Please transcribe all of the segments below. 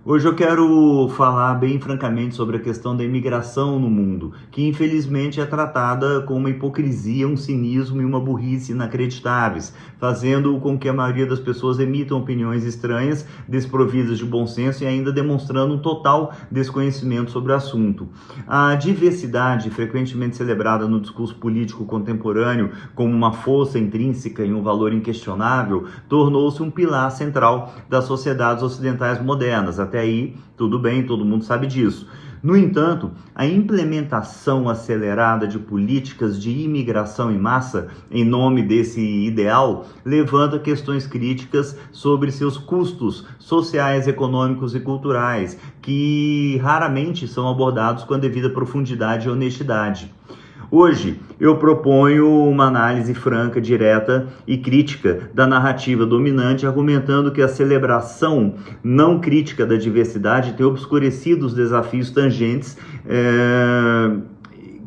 Hoje eu quero falar bem francamente sobre a questão da imigração no mundo, que infelizmente é tratada com uma hipocrisia, um cinismo e uma burrice inacreditáveis, fazendo com que a maioria das pessoas emitam opiniões estranhas, desprovidas de bom senso e ainda demonstrando um total desconhecimento sobre o assunto. A diversidade, frequentemente celebrada no discurso político contemporâneo como uma força intrínseca e um valor inquestionável, tornou-se um pilar central das sociedades ocidentais modernas. Até aí, tudo bem, todo mundo sabe disso. No entanto, a implementação acelerada de políticas de imigração em massa, em nome desse ideal, levanta questões críticas sobre seus custos sociais, econômicos e culturais, que raramente são abordados com a devida profundidade e honestidade. Hoje, eu proponho uma análise franca, direta e crítica da narrativa dominante, argumentando que a celebração não crítica da diversidade tem obscurecido os desafios tangentes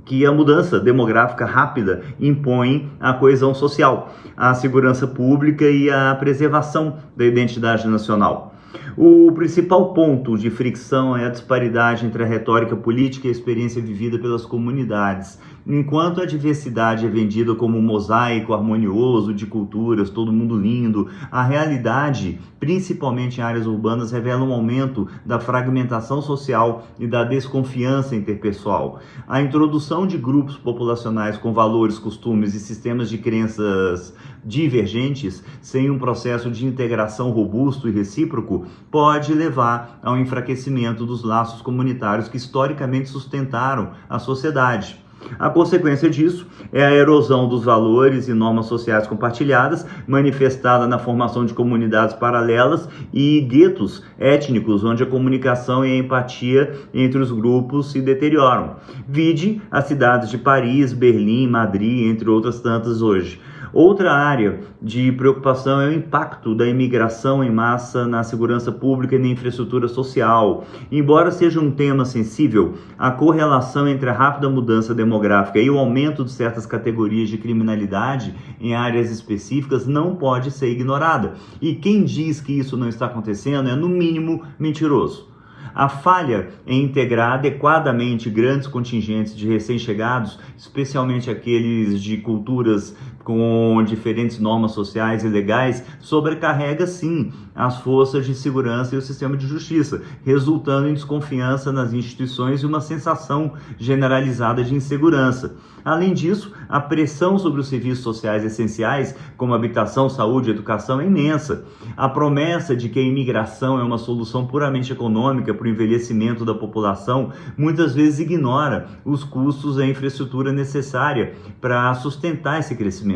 que a mudança demográfica rápida impõe à coesão social, à segurança pública e à preservação da identidade nacional. O principal ponto de fricção é a disparidade entre a retórica política e a experiência vivida pelas comunidades. Enquanto a diversidade é vendida como um mosaico harmonioso de culturas, todo mundo lindo, a realidade, principalmente em áreas urbanas, revela um aumento da fragmentação social e da desconfiança interpessoal. A introdução de grupos populacionais com valores, costumes e sistemas de crenças divergentes, sem um processo de integração robusto e recíproco, pode levar ao enfraquecimento dos laços comunitários que historicamente sustentaram a sociedade. A consequência disso é a erosão dos valores e normas sociais compartilhadas, manifestada na formação de comunidades paralelas e guetos étnicos, onde a comunicação e a empatia entre os grupos se deterioram. Vide as cidades de Paris, Berlim, Madrid, entre outras tantas hoje. Outra área de preocupação é o impacto da imigração em massa na segurança pública e na infraestrutura social. Embora seja um tema sensível, a correlação entre a rápida mudança demográfica e o aumento de certas categorias de criminalidade em áreas específicas não pode ser ignorada. E quem diz que isso não está acontecendo é, no mínimo, mentiroso. A falha em integrar adequadamente grandes contingentes de recém-chegados, especialmente aqueles de culturas com diferentes normas sociais e legais, sobrecarrega sim as forças de segurança e o sistema de justiça, resultando em desconfiança nas instituições e uma sensação generalizada de insegurança. Além disso, a pressão sobre os serviços sociais essenciais, como habitação, saúde e educação, é imensa. A promessa de que a imigração é uma solução puramente econômica para o envelhecimento da população muitas vezes ignora os custos da infraestrutura necessária para sustentar esse crescimento.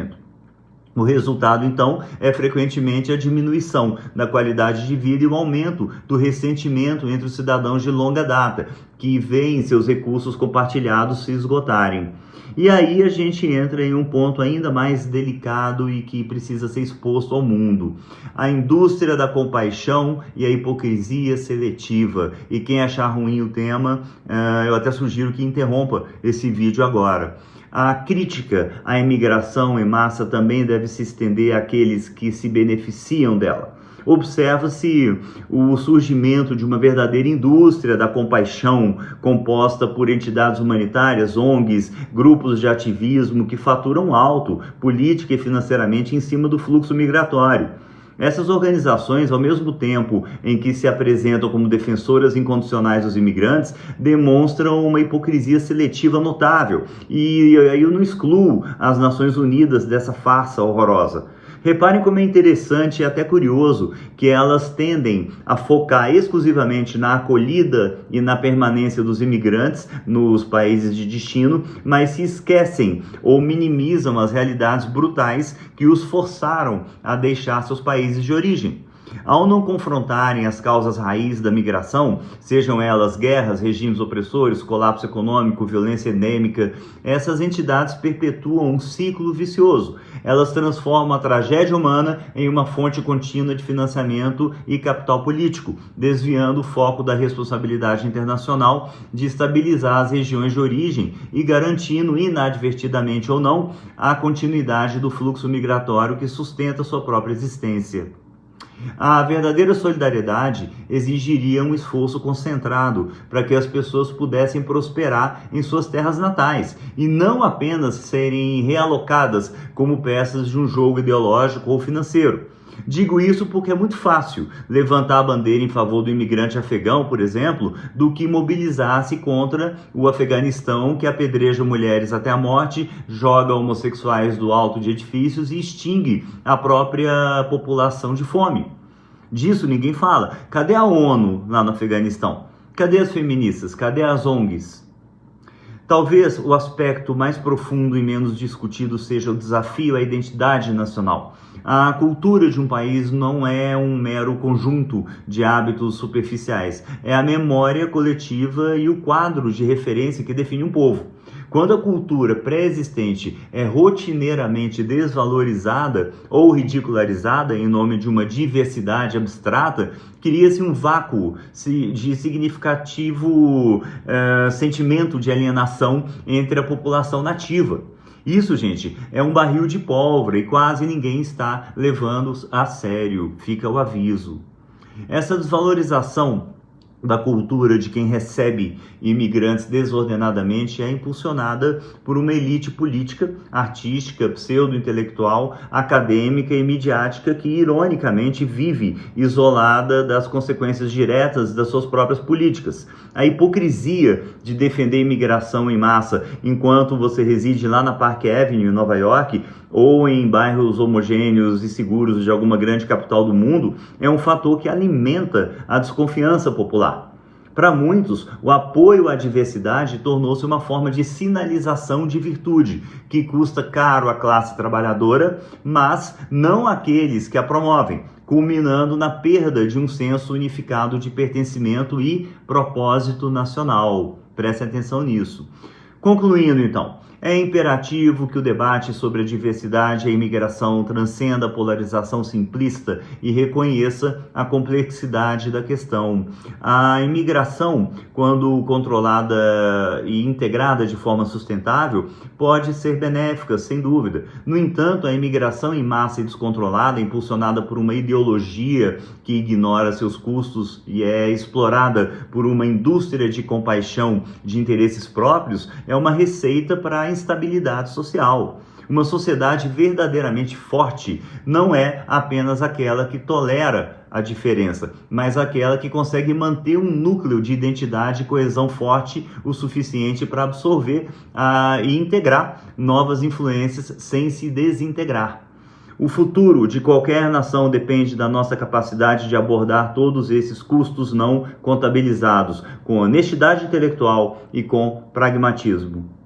O resultado, então, é frequentemente a diminuição da qualidade de vida e o aumento do ressentimento entre os cidadãos de longa data, que veem seus recursos compartilhados se esgotarem. E aí a gente entra em um ponto ainda mais delicado e que precisa ser exposto ao mundo. A indústria da compaixão e a hipocrisia seletiva. E quem achar ruim o tema, eu até sugiro que interrompa esse vídeo agora. A crítica à imigração em massa também deve se estender àqueles que se beneficiam dela. Observa-se o surgimento de uma verdadeira indústria da compaixão, composta por entidades humanitárias, ONGs, grupos de ativismo que faturam alto, política e financeiramente, em cima do fluxo migratório. Essas organizações, ao mesmo tempo em que se apresentam como defensoras incondicionais dos imigrantes, demonstram uma hipocrisia seletiva notável. E aí eu não excluo as Nações Unidas dessa farsa horrorosa. Reparem como é interessante e até curioso que elas tendem a focar exclusivamente na acolhida e na permanência dos imigrantes nos países de destino, mas se esquecem ou minimizam as realidades brutais que os forçaram a deixar seus países de origem. Ao não confrontarem as causas raiz da migração, sejam elas guerras, regimes opressores, colapso econômico, violência endêmica, essas entidades perpetuam um ciclo vicioso. Elas transformam a tragédia humana em uma fonte contínua de financiamento e capital político, desviando o foco da responsabilidade internacional de estabilizar as regiões de origem e garantindo, inadvertidamente ou não, a continuidade do fluxo migratório que sustenta sua própria existência. A verdadeira solidariedade exigiria um esforço concentrado para que as pessoas pudessem prosperar em suas terras natais e não apenas serem realocadas como peças de um jogo ideológico ou financeiro. Digo isso porque é muito fácil levantar a bandeira em favor do imigrante afegão, por exemplo, do que mobilizar-se contra o Afeganistão, que apedreja mulheres até a morte, joga homossexuais do alto de edifícios e extingue a própria população de fome. Disso ninguém fala. Cadê a ONU lá no Afeganistão? Cadê as feministas? Cadê as ONGs? Talvez o aspecto mais profundo e menos discutido seja o desafio à identidade nacional. A cultura de um país não é um mero conjunto de hábitos superficiais, é a memória coletiva e o quadro de referência que define um povo. Quando a cultura pré-existente é rotineiramente desvalorizada ou ridicularizada em nome de uma diversidade abstrata, cria-se um vácuo de significativo sentimento de alienação entre a população nativa. Isso, gente, é um barril de pólvora e quase ninguém está levando a sério, fica o aviso. Essa desvalorização da cultura de quem recebe imigrantes desordenadamente é impulsionada por uma elite política, artística, pseudo-intelectual, acadêmica e midiática que, ironicamente, vive isolada das consequências diretas das suas próprias políticas. A hipocrisia de defender a imigração em massa enquanto você reside lá na Park Avenue, em Nova York, ou em bairros homogêneos e seguros de alguma grande capital do mundo, é um fator que alimenta a desconfiança popular. Para muitos, o apoio à diversidade tornou-se uma forma de sinalização de virtude, que custa caro à classe trabalhadora, mas não àqueles que a promovem, culminando na perda de um senso unificado de pertencimento e propósito nacional. Preste atenção nisso. Concluindo, então, é imperativo que o debate sobre a diversidade e a imigração transcenda a polarização simplista e reconheça a complexidade da questão. A imigração, quando controlada e integrada de forma sustentável, pode ser benéfica, sem dúvida. No entanto, a imigração em massa e descontrolada, impulsionada por uma ideologia que ignora seus custos e é explorada por uma indústria de compaixão de interesses próprios, é uma receita para a instabilidade social. Uma sociedade verdadeiramente forte não é apenas aquela que tolera a diferença, mas aquela que consegue manter um núcleo de identidade e coesão forte o suficiente para absorver e integrar novas influências sem se desintegrar. O futuro de qualquer nação depende da nossa capacidade de abordar todos esses custos não contabilizados, com honestidade intelectual e com pragmatismo.